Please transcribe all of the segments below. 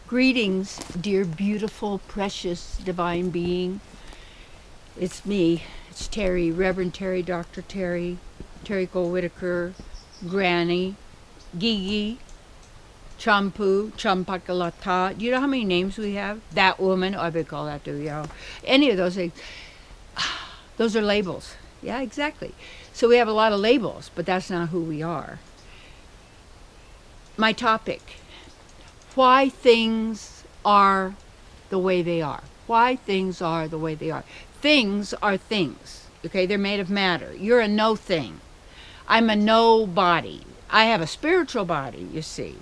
Greetings, dear, beautiful, precious, divine being. It's me. It's Terry, Reverend Terry, Dr. Terry, Terry Cole-Whittaker, Granny, Gigi, Champu, Champakalata. Do you know how many names we have? That woman, I would call that too, yeah. Any of those things. Those are labels. Yeah, exactly. So we have a lot of labels, but that's not who we are. My topic: why things are the way they are. Why things are the way they are. Things are things, okay? They're made of matter. You're a no thing. I'm a no body. I have a spiritual body, you see.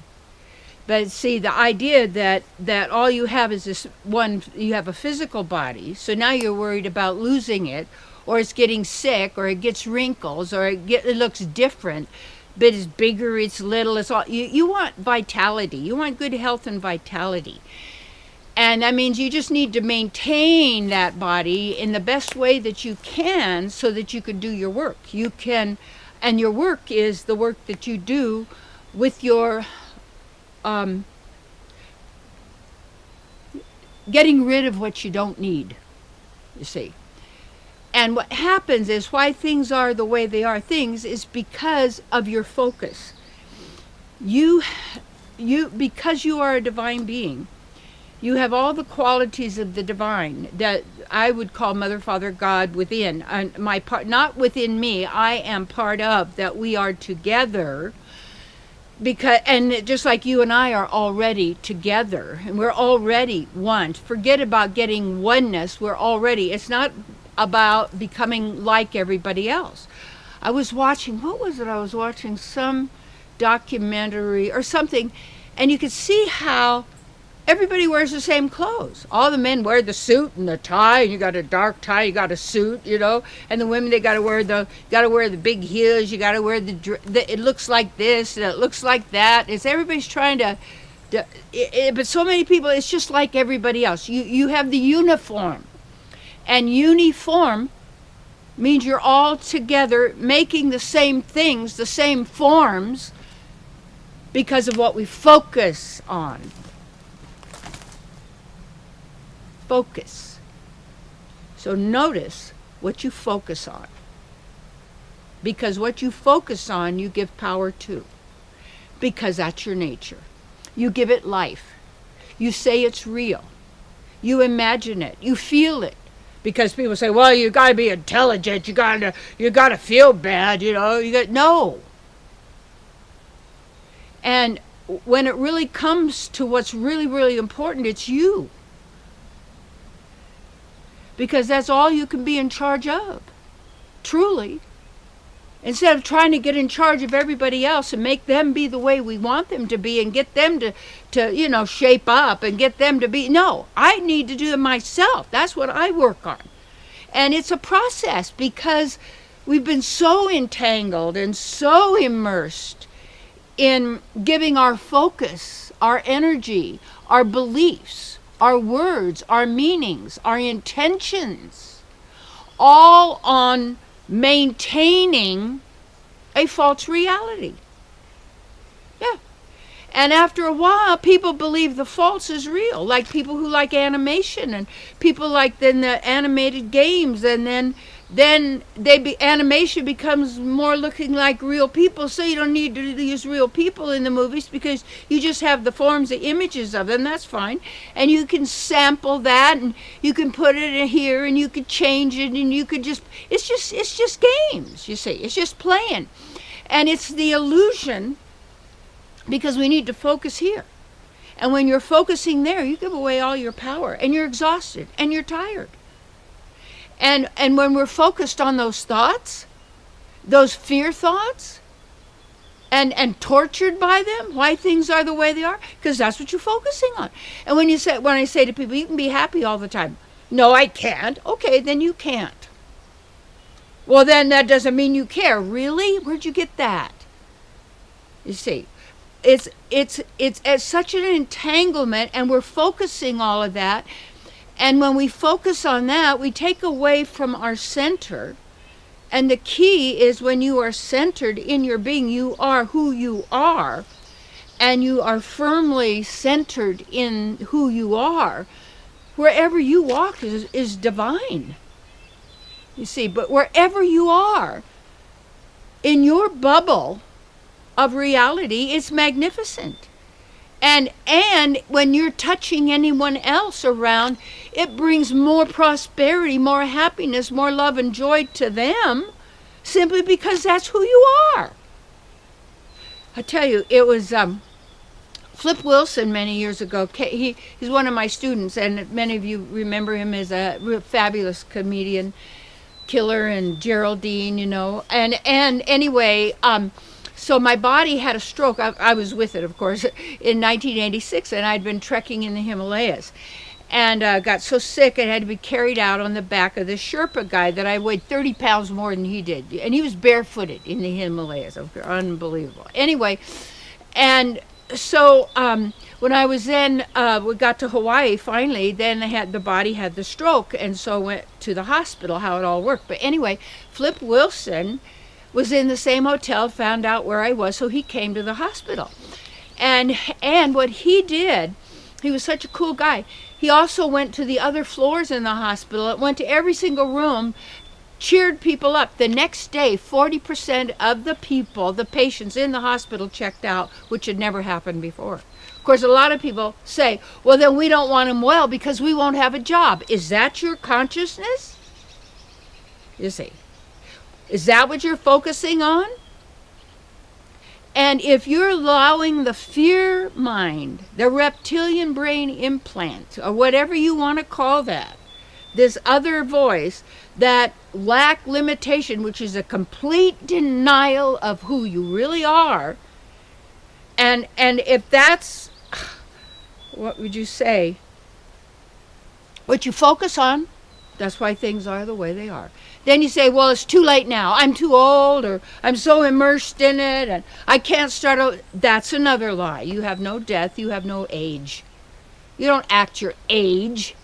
But see, the idea that all you have is this one, you have a physical body, so now you're worried about losing it, or it's getting sick, or it gets wrinkles, or it looks different. But it's bigger, it's little, it's all. You want vitality. You want good health and vitality. And that means you just need to maintain that body in the best way that you can so that you can do your work. You can, and your work is the work that you do with your getting rid of what you don't need, you see. And what happens is why things are the way they are things is because of your focus. Because you are a divine being, you have all the qualities of the divine that I would call Mother, Father, God within. And my part, not within me, I am part of, that we are together. Because, and just like you and I are already together, and we're already one. Forget about getting oneness. We're already, it's not about becoming like everybody else. I was watching, what was it? I was watching some documentary or something, and you could see how everybody wears the same clothes. All the men wear the suit and the tie, and you got a dark tie, you got a suit, you know. And the women, they got to wear the big heels. You got to wear it looks like this and it looks like that. It's everybody's trying to but so many people, it's just like everybody else. You have the uniform, and uniform means you're all together making the same things, the same forms, because of what we focus on. Focus. So notice what you focus on. Because what you focus on, you give power to. Because that's your nature. You give it life. You say it's real. You imagine it. You feel it. Because people say, well, you got to be intelligent. You got to feel bad, you know. No. And when it really comes to what's really, really important, it's you. Because that's all you can be in charge of, truly. Instead of trying to get in charge of everybody else and make them be the way we want them to be and get them to shape up and get them to be. No, I need to do it myself. That's what I work on. And it's a process because we've been so entangled and so immersed in giving our focus, our energy, our beliefs, our words, our meanings, our intentions, all on maintaining a false reality. Yeah. And after a while, people believe the false is real, like people who like animation and people like then the animated games, and then animation becomes more looking like real people, so you don't need to use real people in the movies because you just have the forms, the images of them. That's fine, and you can sample that, and you can put it in here, and you could change it, and you could it's just games, you see. It's just playing, and it's the illusion, because we need to focus here. And when you're focusing there, you give away all your power, and you're exhausted, and you're tired. And when we're focused on those thoughts, those fear thoughts, and tortured by them, why things are the way they are, because that's what you're focusing on. And when I say to people, you can be happy all the time. No, I can't. Okay, then you can't. Well, then that doesn't mean you care. Really? Where'd you get that? You see, it's such an entanglement, and we're focusing all of that. And when we focus on that, we take away from our center. And the key is when you are centered in your being, you are who you are. and you are firmly centered in who you are, wherever you walk is divine. You see, but wherever you are, in your bubble of reality, it's magnificent. And when you're touching anyone else around, it brings more prosperity, more happiness, more love and joy to them, simply because that's who you are. I tell you, it was Flip Wilson many years ago. He's one of my students, and many of you remember him as a real fabulous comedian, Killer and Geraldine, you know. And anyway, so my body had a stroke. I was with it, of course, in 1986, and I'd been trekking in the Himalayas. And got so sick it had to be carried out on the back of this Sherpa guy that I weighed 30 pounds more than he did. And he was barefooted in the Himalayas. Unbelievable. Anyway, and so when I was then, we got to Hawaii finally, then the body had the stroke, and so went to the hospital, how it all worked. But anyway, Flip Wilson was in the same hotel, found out where I was, so he came to the hospital. And what he did, he was such a cool guy. He also went to the other floors in the hospital, went to every single room, cheered people up. The next day, 40% of the people, the patients in the hospital, checked out, which had never happened before. Of course, a lot of people say, well, then we don't want them well because we won't have a job. Is that your consciousness? You see. Is that what you're focusing on? And if you're allowing the fear mind, the reptilian brain implant, or whatever you want to call that, this other voice that lack limitation, which is a complete denial of who you really are, and if that's, what would you say, what you focus on, that's why things are the way they are. Then you say, well, it's too late now. I'm too old, or I'm so immersed in it, and I can't start out. That's another lie. You have no death. You have no age. You don't act your age.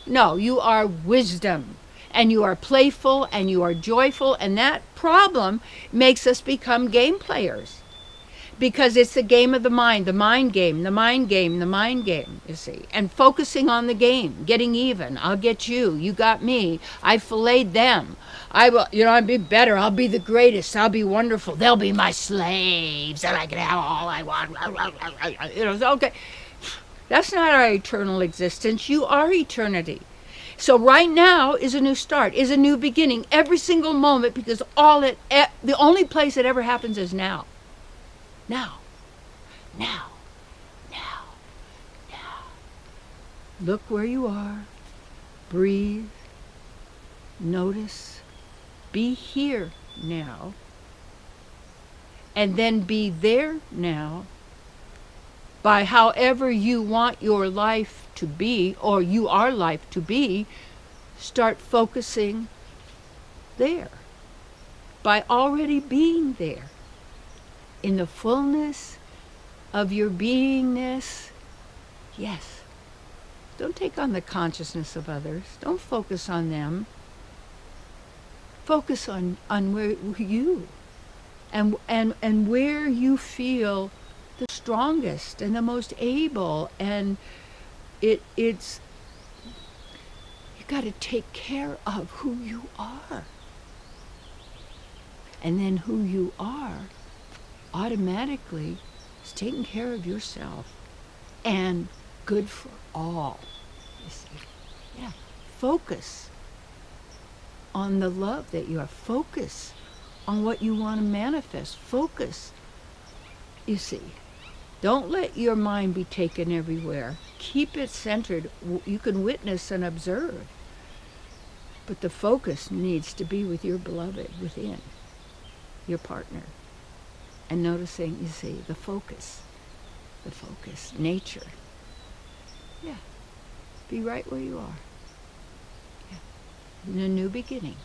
No, you are wisdom, and you are playful, and you are joyful, and that problem makes us become game players. Because it's the game of the mind game, the mind game, the mind game, you see. And focusing on the game, getting even. I'll get you, you got me, I filleted them. I will, I'll be better, I'll be the greatest, I'll be wonderful, they'll be my slaves, and I can have all I want. Okay. That's not our eternal existence. You are eternity. So right now is a new start, is a new beginning, every single moment, because the only place it ever happens is now. Now. Look where you are. Breathe. Notice. Be here now. And then be there now by however you want your life to be, or our life to be. Start focusing there by already being there. In the fullness of your beingness, yes. Don't take on the consciousness of others. Don't focus on them. Focus on where you and where you feel the strongest and the most able. And it's you got to take care of who you are. And then who you are automatically is taking care of yourself and good for all. You see? Yeah. Focus on the love that you are. Focus on what you want to manifest. Focus. You see. Don't let your mind be taken everywhere. Keep it centered. You can witness and observe. But the focus needs to be with your beloved within, your partner. And noticing, you see, the focus, nature. Yeah. Be right where you are. Yeah. In a new beginning.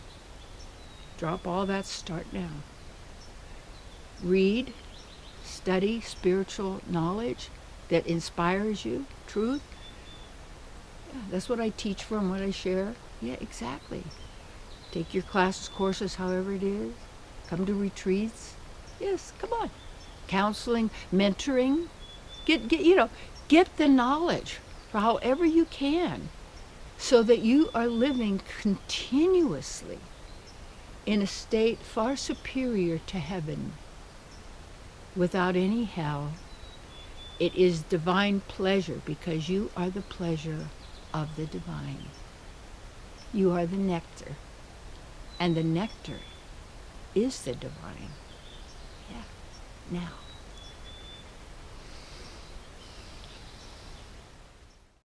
Drop all that, start now. Read, study spiritual knowledge that inspires you, truth. Yeah, that's what I teach from, what I share. Yeah, exactly. Take your classes, courses, however it is. Come to retreats. Yes, come on. Counseling, mentoring. Get the knowledge for however you can, so that you are living continuously in a state far superior to heaven, without any hell. It is divine pleasure, because you are the pleasure of the divine. You are the nectar, and the nectar is the divine. Yeah. Now.